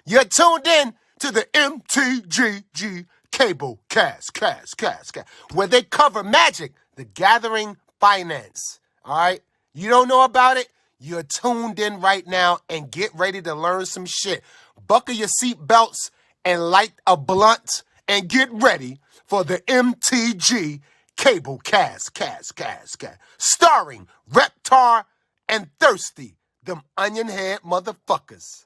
You're tuned in to the MtG Cable cast, where they cover Magic, the Gathering Finance. All right? You don't know about it? You're tuned in right now and get ready to learn some shit. Buckle your seatbelts and light a blunt and get ready for the MtG Cable cast. Starring Reptar and Thirsty, them onion head motherfuckers.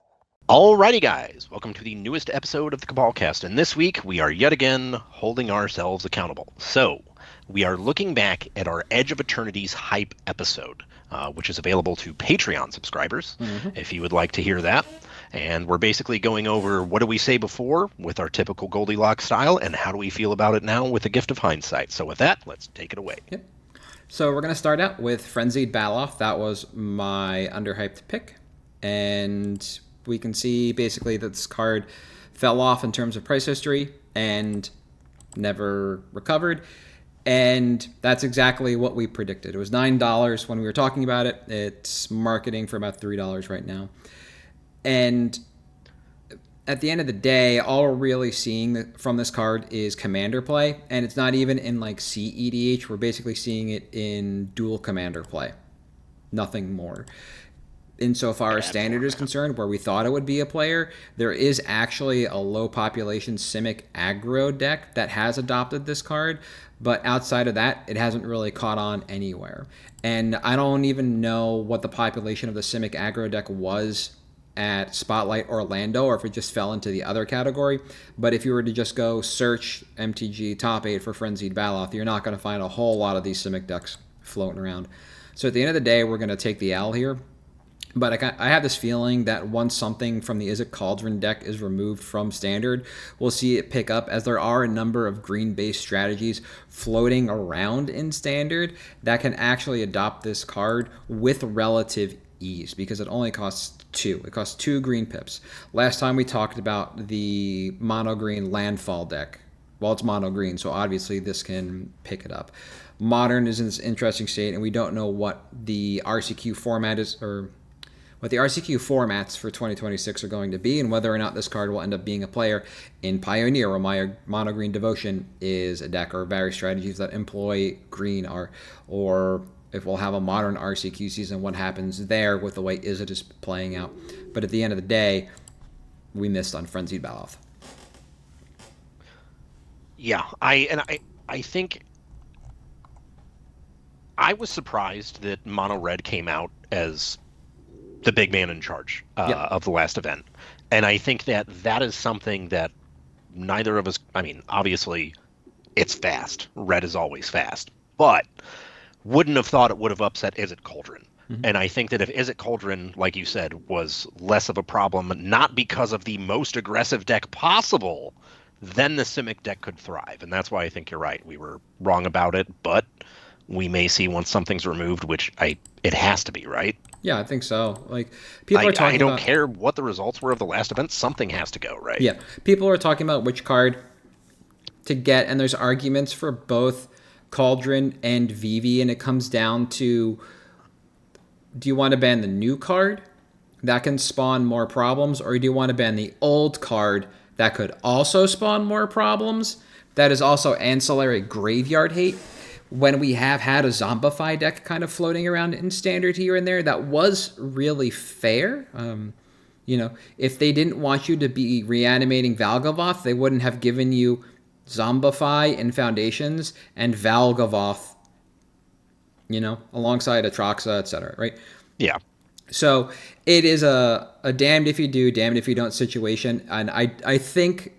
Alrighty, guys, welcome to the newest episode of the Cabalcast, and this week we are yet again holding ourselves accountable. So, we are looking back at our Edge of Eternities hype episode, which is available to Patreon subscribers, if you would like to hear that. And we're basically going over what did we say before with our typical Goldilocks style, and how do we feel about it now with the gift of hindsight. So with that, let's take it away. Yep. So we're going to start out with Frenzied Baloth. That was my underhyped pick, and we can see basically that this card fell off in terms of price history and never recovered. And that's exactly what we predicted. It was $9 when we were talking about it. It's marketing for about $3 right now. And at the end of the day, all we're really seeing from this card is commander play. And it's not even in like CEDH. We're basically seeing it in dual commander play. Nothing more. Insofar as Standard is concerned, where we thought it would be a player, there is actually a low population Simic aggro deck that has adopted this card, but outside of that, it hasn't really caught on anywhere. And I don't even know what the population of the Simic aggro deck was at Spotlight Orlando, or if it just fell into the other category. But if you were to just go search MTG Top 8 for Frenzied Baloth, you're not going to find a whole lot of these Simic decks floating around. So at the end of the day, we're going to take the L here. But I have this feeling that once something from the Is It Cauldron deck is removed from Standard, we'll see it pick up, as there are a number of green-based strategies floating around in Standard that can actually adopt this card with relative ease, because it only costs 2. It costs 2 green pips. Last time we talked about the mono-green Landfall deck. Well, it's mono-green, so obviously this can pick it up. Modern is in this interesting state, and we don't know what the RCQ format is, or what the RCQ formats for 2026 are going to be, and whether or not this card will end up being a player in Pioneer, where Mono Green Devotion is a deck, or various strategies that employ green are, or if we'll have a modern RCQ season, what happens there with the way Izzet is playing out. But at the end of the day, we missed on Frenzied Baloth. Yeah, I think I was surprised that Mono Red came out as the big man in charge of the last event. And I think that is something that neither of us, I mean, obviously it's fast. Red is always fast. But wouldn't have thought it would have upset Is It Cauldron. And I think that if Is It Cauldron, like you said, was less of a problem, not because of the most aggressive deck possible, then the Simic deck could thrive. And that's why I think you're right. We were wrong about it, but we may see once something's removed, which it has to be, right? Yeah, I think so. Like, people are talking I don't about, care what the results were of the last event. Something has to go, right? Yeah, people are talking about which card to get, and there's arguments for both Cauldron and Vivi, and it comes down to, do you want to ban the new card that can spawn more problems, or do you want to ban the old card that could also spawn more problems, that is also ancillary graveyard hate? When we have had a Zombify deck kind of floating around in Standard here and there, that was really fair. If they didn't want you to be reanimating Valgavoth, they wouldn't have given you Zombify in Foundations and Valgavoth, alongside Atraxa, etc., right? Yeah. So it is a damned if you do, damned if you don't situation. And I think,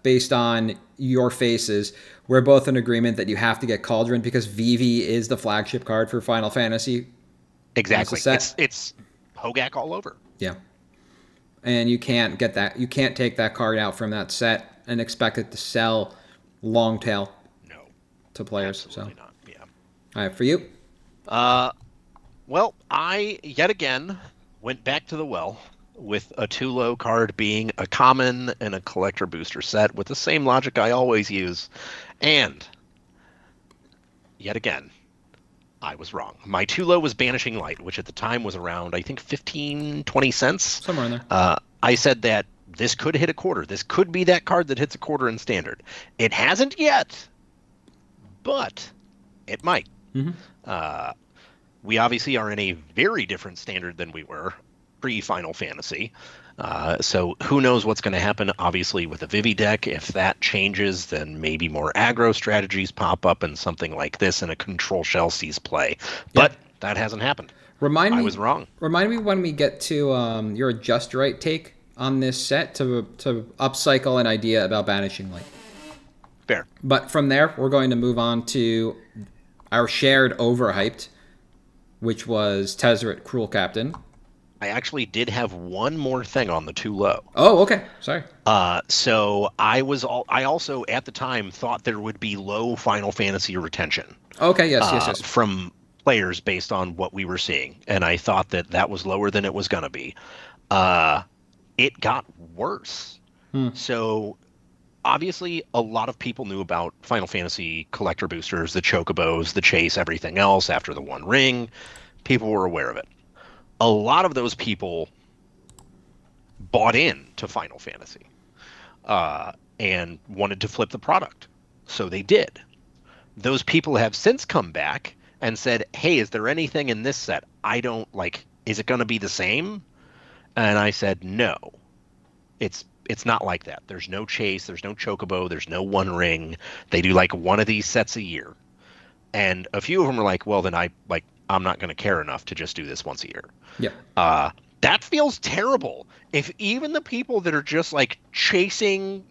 based on your faces, we're both in agreement that you have to get Cauldron, because Vivi is the flagship card for Final Fantasy. Exactly. It's Hogak all over. Yeah. And you can't get that. You can't take that card out from that set and expect it to sell long tail to players. Absolutely not. Yeah. All right, for you? Well, I, yet again, went back to the well with a too-low card being a common and a collector booster set with the same logic I always use. And, yet again, I was wrong. My too low was Banishing Light, which at the time was around, I think, 15, 20 cents. Somewhere in there. I said that this could hit a quarter. This could be that card that hits a quarter in standard. It hasn't yet, but it might. We obviously are in a very different standard than we were pre-Final Fantasy. So who knows what's going to happen, obviously, with the Vivi deck. If that changes, then maybe more aggro strategies pop up and something like this and a control shell sees play. But that hasn't happened. I was wrong. Remind me when we get to your just right take on this set to upcycle an idea about Banishing Light. Fair. But from there, we're going to move on to our shared overhyped, which was Tezzeret, Cruel Captain. I actually did have one more thing on the too low. Oh, okay. Sorry. So I also at the time thought there would be low Final Fantasy retention. Okay. Yes. From players based on what we were seeing, and I thought that was lower than it was going to be. It got worse. So obviously a lot of people knew about Final Fantasy collector boosters, the chocobos, the chase, everything else after the One Ring. People were aware of it. A lot of those people bought in to Final Fantasy and wanted to flip the product. So they did. Those people have since come back and said, hey, is there anything in this set I don't like? Is it going to be the same? And I said, no. It's not like that. There's no chase. There's no chocobo. There's no One Ring. They do like one of these sets a year. And a few of them were like, well, then I'm not going to care enough to just do this once a year. Yeah. That feels terrible. If even the people that are just like chasing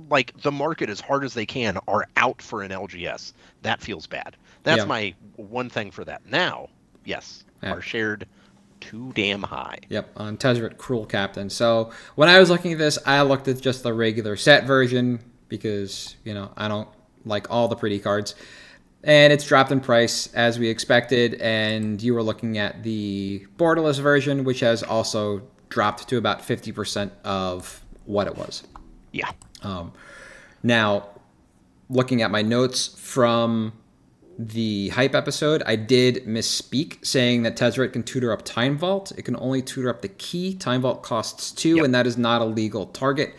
like the market as hard as they can are out for an LGS, that feels bad. That's my one thing for that. Now, yes, are shared too damn high. Yep, on Tezzeret, Cruel Captain. So when I was looking at this, I looked at just the regular set version because, I don't like all the pretty cards. And it's dropped in price as we expected, and you were looking at the borderless version, which has also dropped to about 50% of what it was. Yeah. Now, looking at my notes from the hype episode, I did misspeak saying that Tezzeret can tutor up Time Vault. It can only tutor up the key. Time Vault costs 2, and that is not a legal target.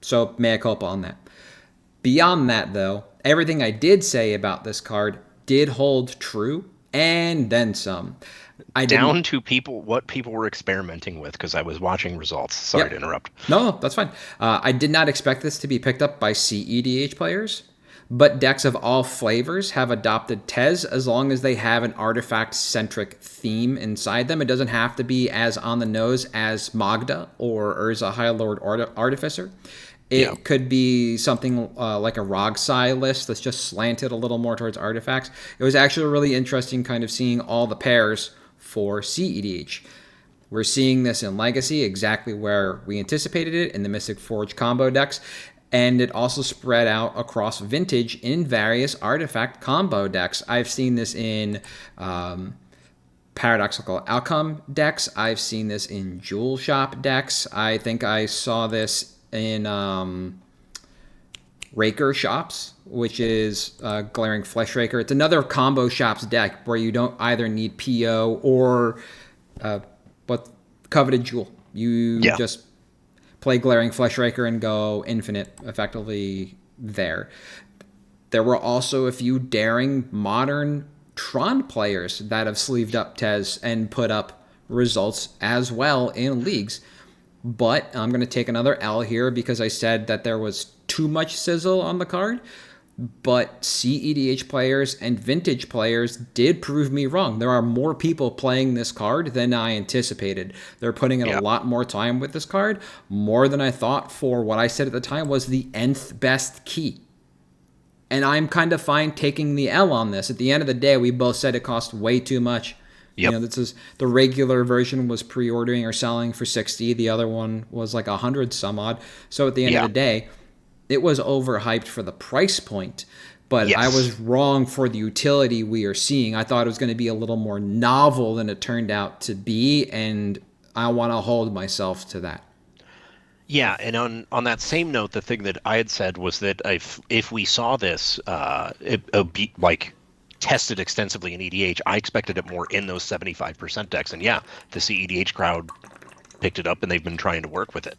So, mea culpa on that. Beyond that, though, everything I did say about this card did hold true, and then some. Down to what people were experimenting with, because I was watching results. Sorry to interrupt. No, that's fine. I did not expect this to be picked up by CEDH players, but decks of all flavors have adopted Tez as long as they have an artifact-centric theme inside them. It doesn't have to be as on the nose as Magda or Urza High Lord Artificer. It could be something like a Rogsai list that's just slanted a little more towards artifacts. It was actually really interesting kind of seeing all the pairs for CEDH. We're seeing this in Legacy, exactly where we anticipated it, in the Mystic Forge combo decks. And it also spread out across Vintage in various artifact combo decks. I've seen this in Paradoxical Outcome decks. I've seen this in Jewel Shop decks. I think I saw this in Raker Shops, which is Glaring Flesh Raker. It's another combo shops deck where you don't either need PO or Coveted Jewel. You just play Glaring Flesh Raker and go infinite effectively there. There were also a few daring modern Tron players that have sleeved up Tez and put up results as well in leagues. But I'm going to take another L here because I said that there was too much sizzle on the card. But CEDH players and Vintage players did prove me wrong. There are more people playing this card than I anticipated. They're putting in a lot more time with this card, more than I thought for what I said at the time was the nth best key. And I'm kind of fine taking the L on this. At the end of the day, we both said it cost way too much. Yep. This is the regular version was pre-ordering or selling for 60. The other one was like 100 some odd. So at the end of the day, it was overhyped for the price point. But I was wrong for the utility we are seeing. I thought it was going to be a little more novel than it turned out to be, and I want to hold myself to that. Yeah, and on that same note, the thing that I had said was that if we saw this, it like tested extensively in EDH, I expected it more in those 75% decks. And the CEDH crowd picked it up and they've been trying to work with it.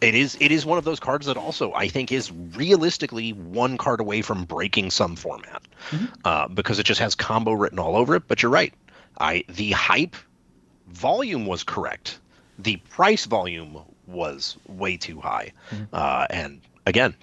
It is one of those cards that also I think is realistically one card away from breaking some format, because it just has combo written all over it. But you're right, the hype volume was correct. The price volume was way too high, and again,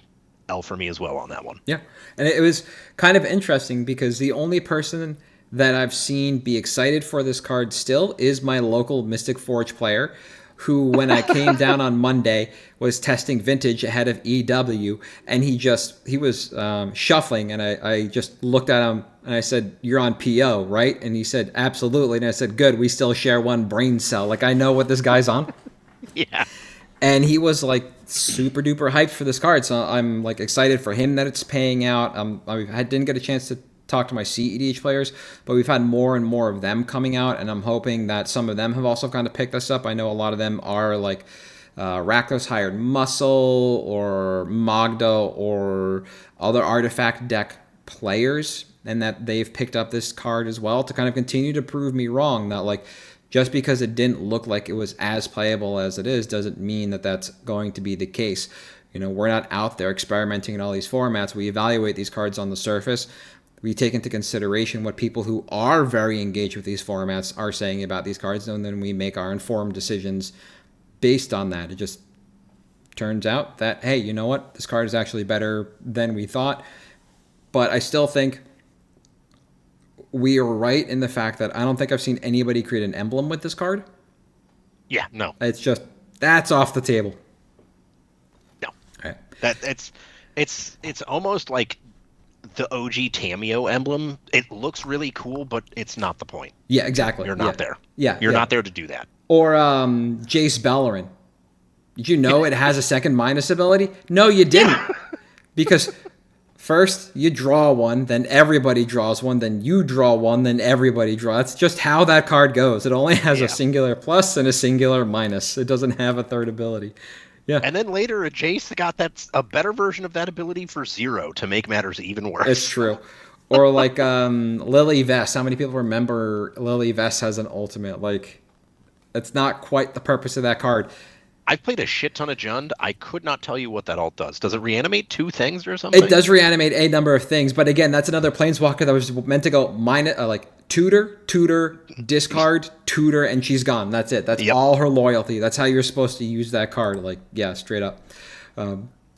L for me as well on that one. Yeah, and it was kind of interesting because the only person that I've seen be excited for this card still is my local Mystic Forge player, who, when I came down on Monday, was testing Vintage ahead of EW, and he was shuffling, and I just looked at him, and I said, "You're on PO, right?" And he said, "Absolutely." And I said, "Good, we still share one brain cell. Like, I know what this guy's on." Yeah. And he was like super duper hyped for this card, so I'm like excited for him that it's paying out. I didn't get a chance to talk to my CEDH players, but we've had more and more of them coming out, and I'm hoping that some of them have also kind of picked this up. I know a lot of them are like Rakdos Hired Muscle or Magda or other artifact deck players, and that they've picked up this card as well to kind of continue to prove me wrong that like just because it didn't look like it was as playable as it is doesn't mean that that's going to be the case. You know, we're not out there experimenting in all these formats. We evaluate these cards on the surface. We take into consideration what people who are very engaged with these formats are saying about these cards, and then we make our informed decisions based on that. It just turns out that, hey, you know what? This card is actually better than we thought. But I still think we are right in the fact that I don't think I've seen anybody create an emblem with this card. Yeah, no. It's just, that's off the table. No. Right. It's almost like the OG Tameo emblem. It looks really cool, but it's not the point. Yeah, exactly. You're not there. Yeah. You're not there to do that. Or Jace Bellerin. Did you know it has a second minus ability? No, you didn't. Because first, you draw one, then everybody draws one, then you draw one, then everybody draws. That's just how that card goes. It only has a singular plus and a singular minus. It doesn't have a third ability. Yeah. And then later, Jace got a better version of that ability for 0 to make matters even worse. It's true. Or like Lily Vess. How many people remember Lily Vess has an ultimate? Like, it's not quite the purpose of that card. I've played a shit ton of Jund. I could not tell you what that ult does. Does it reanimate 2 things or something? It does reanimate a number of things, but again, that's another Planeswalker that was meant to go tutor, discard, tutor, and she's gone. That's it. That's all her loyalty. That's how you're supposed to use that card. Like, yeah, straight up.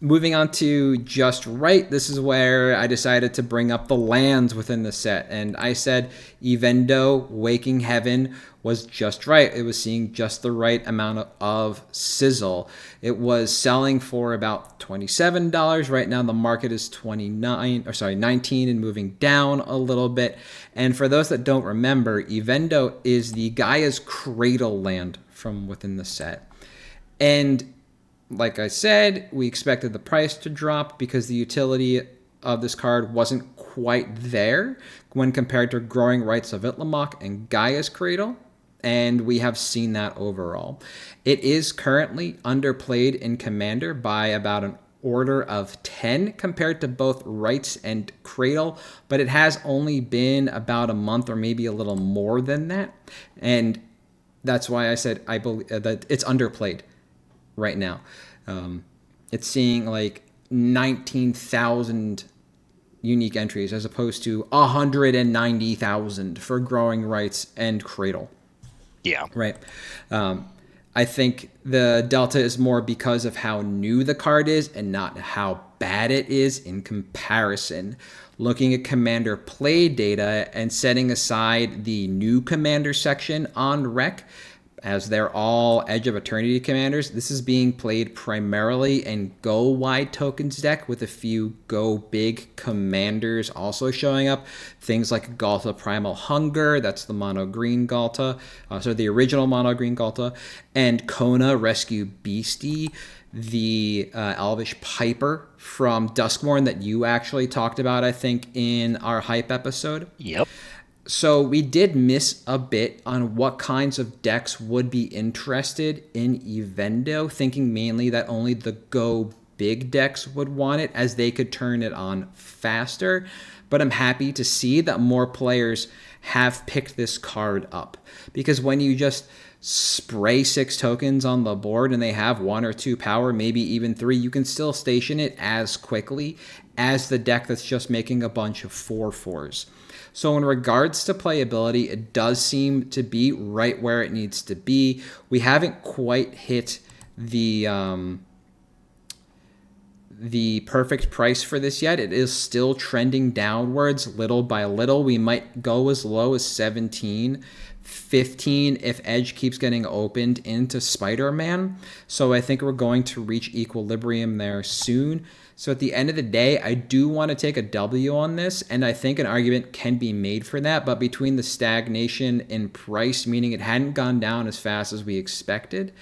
Moving on to Just Right, this is where I decided to bring up the lands within the set. And I said Evendo, Waking Heaven was just right. It was seeing just the right amount of sizzle. It was selling for about $27. Right now the market is $19 and moving down a little bit. And for those that don't remember, Evendo is the Gaia's Cradle land from within the set. And like I said, we expected the price to drop because the utility of this card wasn't quite there when compared to Growing Rights of Itlimoc and Gaia's Cradle, and we have seen that overall. It is currently underplayed in Commander by about an order of 10 compared to both Rights and Cradle, but it has only been about a month or maybe a little more than that, and that's why I said I believe that it's underplayed right now. It's seeing like 19,000 unique entries as opposed to 190,000 for Growing Rights and Cradle. Yeah. Right. I think the delta is more because of how new the card is and not how bad it is in comparison. Looking at Commander play data and setting aside the new Commander section on Rec, as they're all Edge of Eternity commanders, this is being played primarily in Go Wide Tokens deck with a few Go Big commanders also showing up. Things like Galta Primal Hunger, that's the mono green Galta, so the original mono green Galta, and Kona Rescue Beastie, the Elvish Piper from Duskmourn that you actually talked about, I think, in our hype episode. Yep. So we did miss a bit on what kinds of decks would be interested in Evendo, thinking mainly that only the Go Big decks would want it as they could turn it on faster. But I'm happy to see that more players have picked this card up. Because when you just spray 6 tokens on the board and they have 1 or 2 power, maybe even 3, you can still station it as quickly as the deck that's just making a bunch of 4/4s. So in regards to playability, it does seem to be right where it needs to be. We haven't quite hit the perfect price for this yet. It is still trending downwards little by little. We might go as low as 17, 15 if Edge keeps getting opened into Spider-Man. So I think we're going to reach equilibrium there soon. So at the end of the day, I do want to take a W on this, and I think an argument can be made for that. But between the stagnation in price, meaning it hadn't gone down as fast as we expected,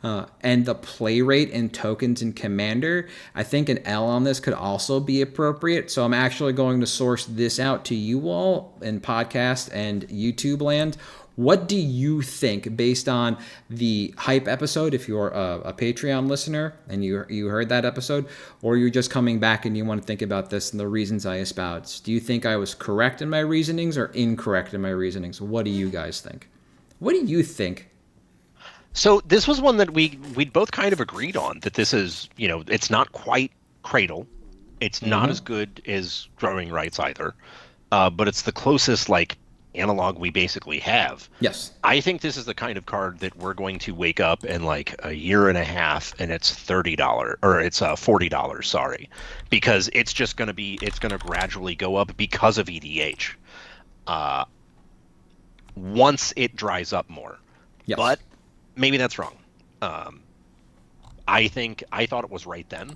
and the play rate in tokens and Commander, I think an L on this could also be appropriate. So I'm actually going to source this out to you all in podcast and YouTube land. What do you think, based on the hype episode, if you're a Patreon listener and you heard that episode, or you're just coming back and you want to think about this and the reasons I espoused? Do you think I was correct in my reasonings or incorrect in my reasonings? What do you guys think? What do you think? So this was one that we'd both kind of agreed on, that this is, it's not quite Cradle. It's not as good as Growing Rights either. But it's the closest, analog we basically have. Yes. I think this is the kind of card that we're going to wake up in a year and a half and it's $30 or it's $40, sorry, because it's just going to gradually go up because of EDH. Once it dries up more. Yes. But maybe that's wrong. I thought it was right then.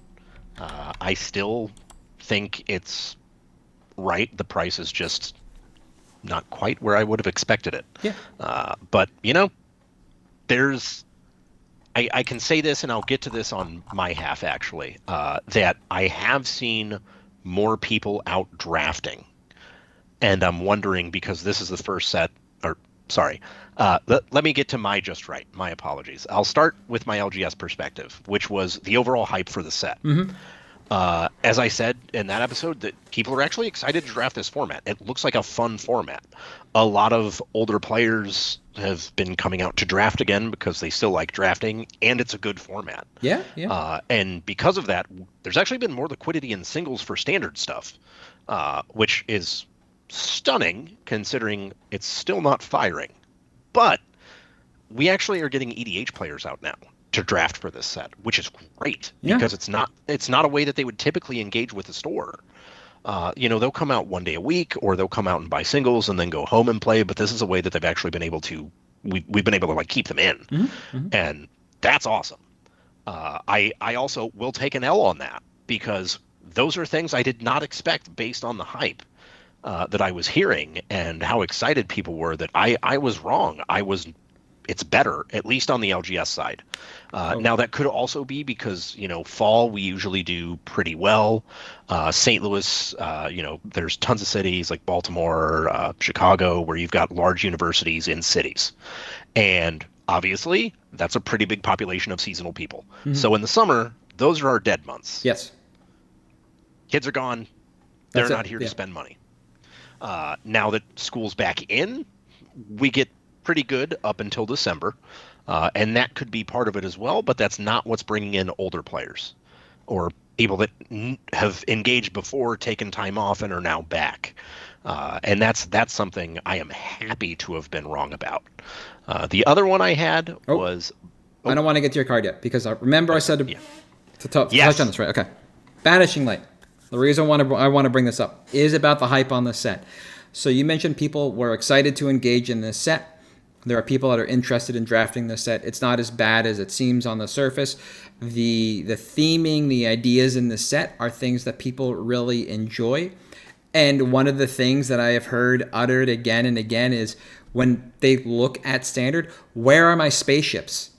I still think it's right. The price is just not quite where I would have expected it. Yeah. But I can say this, and I'll get to this on my half actually, that I have seen more people out drafting, and I'm wondering, because this is the first set, or sorry, let me get to my just right. My apologies. I'll start with my LGS perspective, which was the overall hype for the set. Mm-hmm. As I said in that episode, that people are actually excited to draft this format. It looks like a fun format. A lot of older players have been coming out to draft again because they still like drafting, and it's a good format. Yeah. And because of that, there's actually been more liquidity in singles for standard stuff, which is stunning considering it's still not firing. But we actually are getting EDH players out now to draft for this set, which is great because it's not a way that they would typically engage with the store. They'll come out one day a week, or they'll come out and buy singles and then go home and play. But this is a way that they've actually been able to. We've been able to keep them in, and that's awesome. I also will take an L on that, because those are things I did not expect based on the hype that I was hearing and how excited people were. That I was wrong. It's better, at least on the LGS side. Now, that could also be because, fall we usually do pretty well. St. Louis, there's tons of cities like Baltimore, Chicago, where you've got large universities in cities. And obviously, that's a pretty big population of seasonal people. Mm-hmm. So in the summer, those are our dead months. Yes. Kids are gone. They're not here to spend money. Now that school's back in, we get pretty good up until December, and that could be part of it as well, but that's not what's bringing in older players or people that have engaged before, taken time off, and are now back. And that's something I am happy to have been wrong about. The other one I had was... I don't want to get to your card yet, because I said to touch on this, right? Okay. Banishing Light. The reason I want to bring this up is about the hype on the set. So you mentioned people were excited to engage in this set. There are people that are interested in drafting this set. It's not as bad as it seems on the surface. The theming, the ideas in the set are things that people really enjoy. And one of the things that I have heard uttered again and again is, when they look at Standard, where are my spaceships?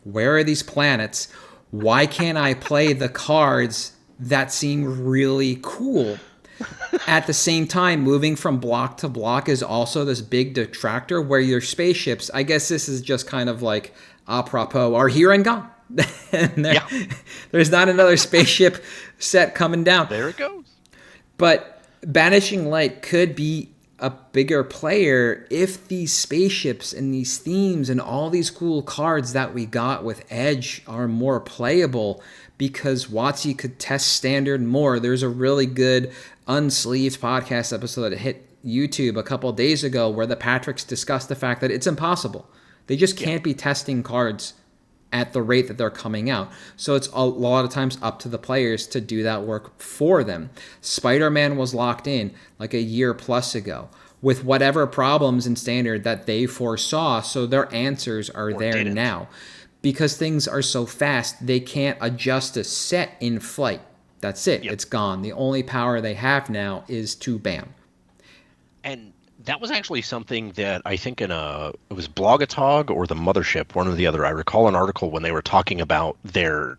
Where are these planets? Why can't I play the cards that seem really cool? At the same time, moving from block to block is also this big detractor, where your spaceships, I guess this is just kind of like apropos, are here and gone. And there's not another spaceship set coming down. There it goes. But Banishing Light could be a bigger player if these spaceships and these themes and all these cool cards that we got with Edge are more playable, because WotC could test standard more. There's a really good Unsleeved podcast episode that hit YouTube a couple of days ago where the Patricks discussed the fact that it's impossible. They just can't be testing cards at the rate that they're coming out. So it's a lot of times up to the players to do that work for them. Spider-Man was locked in like a year plus ago with whatever problems in standard that they foresaw, so their answers are there now. Because things are so fast, they can't adjust a set in flight. That's it. It's gone. The only power they have now is to bam. And that was actually something that I think it was Blogatog or the Mothership, one or the other. I recall an article when they were talking about their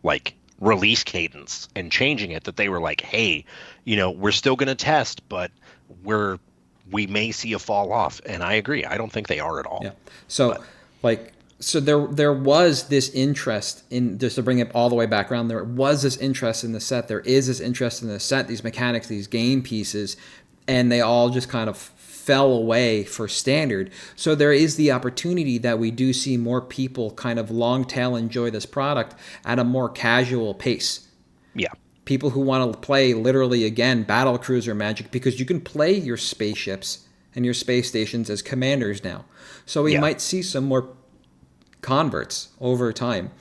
like release cadence and changing it, that they were like, hey, we're still going to test, but we may see a fall off. And I agree. I don't think they are at all. Yeah. So So there was this interest in, just to bring it all the way back around, there was this interest in the set. There is this interest in the set, these mechanics, these game pieces, and they all just kind of fell away for standard. So there is the opportunity that we do see more people kind of long tail enjoy this product at a more casual pace. Yeah. People who want to play literally, again, battle cruiser Magic, because you can play your spaceships and your space stations as commanders now. So we might see some more converts over time.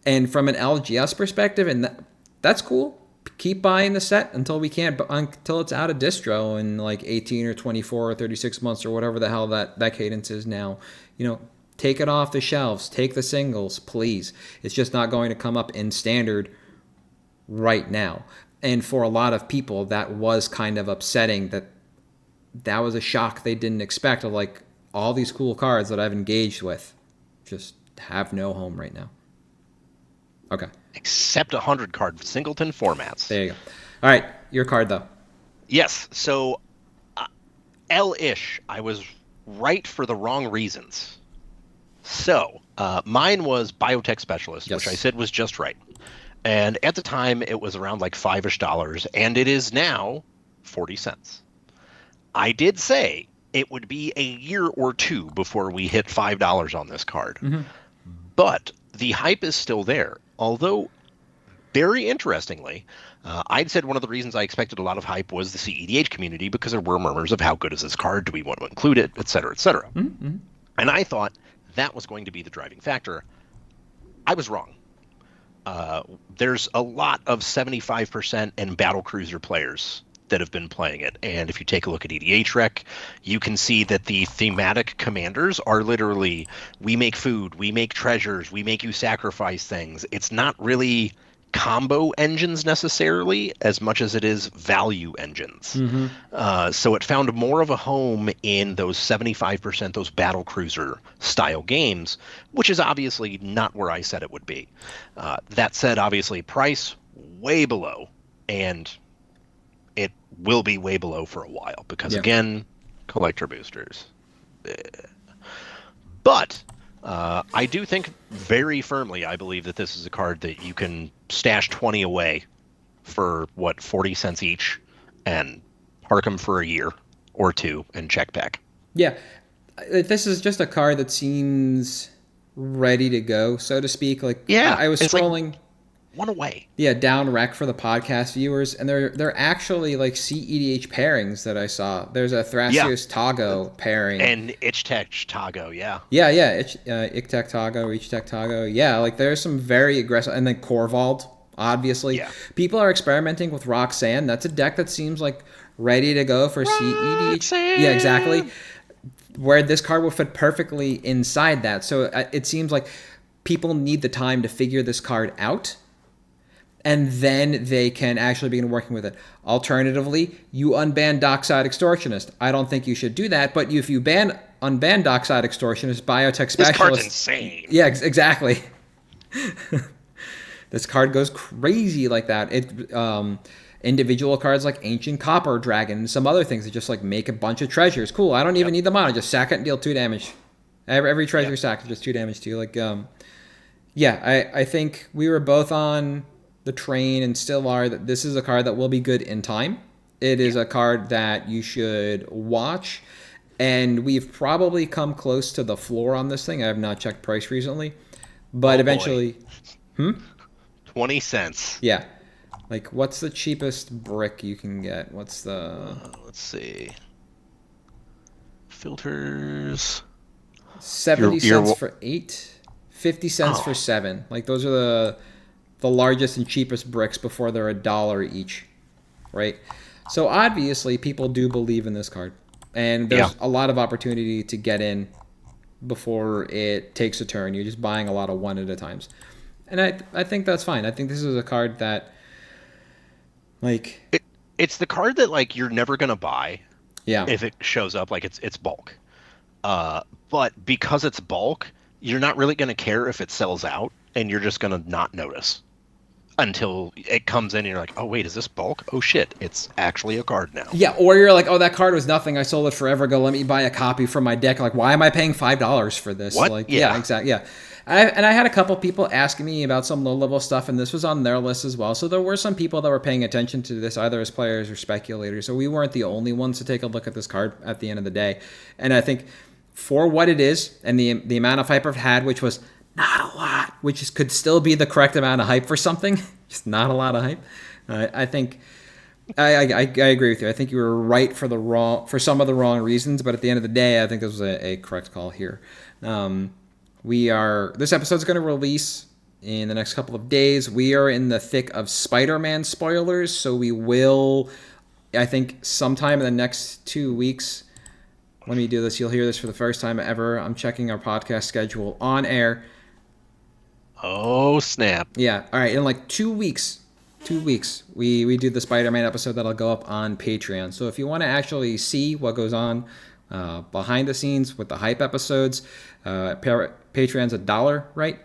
And from an LGS perspective, and that's cool. Keep buying the set until we can't, until it's out of distro in like 18 or 24 or 36 months or whatever the hell that cadence is now. Take it off the shelves. Take the singles, please. It's just not going to come up in standard right now. And for a lot of people, that was kind of upsetting. That was a shock they didn't expect, of like all these cool cards that I've engaged with just have no home right now. Okay. Except 100 card singleton formats. There you go. All right, your card though. Yes. So L-ish, I was right for the wrong reasons. So mine was Biotech Specialist, which I said was just right. And at the time, it was around like $5-ish, and it is now 40 cents. I did say it would be a year or two before we hit $5 on this card. Mm-hmm. But the hype is still there. Although, very interestingly, I'd said one of the reasons I expected a lot of hype was the CEDH community, because there were murmurs of how good is this card, do we want to include it, et cetera, et cetera. Mm-hmm. And I thought that was going to be the driving factor. I was wrong. There's a lot of 75% and battlecruiser players that have been playing it. And if you take a look at EDH Rec, you can see that the thematic commanders are literally, we make food, we make treasures, we make you sacrifice things. It's not really combo engines necessarily as much as it is value engines. Mm-hmm. So it found more of a home in those 75%, those battlecruiser style games, which is obviously not where I said it would be. That said, obviously price way below, and it will be way below for a while because, again, collector boosters. But I do think very firmly, I believe that this is a card that you can stash 20 away for, 40 cents each, and park them for a year or two and check back. Yeah. This is just a card that seems ready to go, so to speak. I was scrolling... one away. Yeah, down rec for the podcast viewers, and they're actually like CEDH pairings that I saw. There's a Thrasios Tago pairing. And Ichtech Tago, Yeah, Ichtech Tago, Ichtech Tago. Yeah, like there's some very aggressive, and then Korvald, obviously. Yeah. People are experimenting with Roxanne. That's a deck that seems like ready to go for CEDH. Yeah, exactly. Where this card will fit perfectly inside that. So it seems like people need the time to figure this card out, and then they can actually begin working with it. Alternatively, you unban Dockside Extortionist. I don't think you should do that, but if you unban Dockside Extortionist, Biotech Specialist... This card's insane. Yeah, exactly. This card goes crazy like that. Individual cards like Ancient Copper Dragon and some other things that just like make a bunch of treasures. Cool, I don't even need the mana. Just sack it and deal 2 damage. Every treasure sack is just 2 damage to you. I think we were both on the train and still are that this is a card that will be good in time. It is a card that you should watch, and we've probably come close to the floor on this thing. I have not checked price recently, but eventually... 20 cents. Yeah. Like, what's the cheapest brick you can get? What's the... let's see. Filters. 70 cents for 8, 50 cents for 7. Like, those are the largest and cheapest bricks before they're $1 each, right? So obviously people do believe in this card, and there's a lot of opportunity to get in before it takes a turn. You're just buying a lot of one at a times, and I think that's fine. I think this is a card that, like, it's the card that, like, you're never gonna buy. Yeah. If it shows up, like, it's bulk. But because it's bulk, you're not really gonna care if it sells out, and you're just gonna not notice until it comes in and you're like, oh wait, is this bulk? Oh shit, it's actually a card now. Yeah, or you're like, oh, that card was nothing. I sold it forever ago. Let me buy a copy from my deck. Like, why am I paying $5 for this? What? Like, yeah, exactly. Yeah. I had a couple people asking me about some low-level stuff, and this was on their list as well. So there were some people that were paying attention to this, either as players or speculators. So we weren't the only ones to take a look at this card at the end of the day. And I think for what it is and the amount of hype I've had, which was not a lot, could still be the correct amount of hype for something, just not a lot of hype. I think I agree with you. I think you were right for some of the wrong reasons, but at the end of the day, I think this was a correct call here. This episode's going to release in the next couple of days. We are in the thick of Spider-Man spoilers, so we will, I think, sometime in the next 2 weeks. Let me do this. You'll hear this for the first time ever. I'm checking our podcast schedule on air. Oh, snap. Yeah. All right. In like 2 weeks, we do the Spider-Man episode that'll go up on Patreon. So if you want to actually see what goes on behind the scenes with the hype episodes, Patreon's $1, right?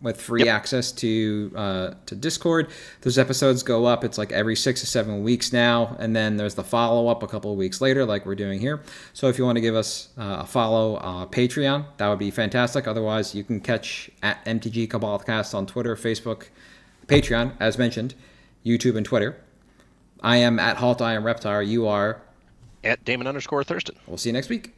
With free access to Discord. Those episodes go up. It's like every 6 to 7 weeks now, and then there's the follow-up a couple of weeks later, like we're doing here. So if you want to give us a follow Patreon, that would be fantastic. Otherwise, you can catch at MtG Cabal Cast on Twitter, Facebook, Patreon, as mentioned, YouTube, and Twitter. I am at Halt. I am Reptar. You are at Damon_Thurston. We'll see you next week.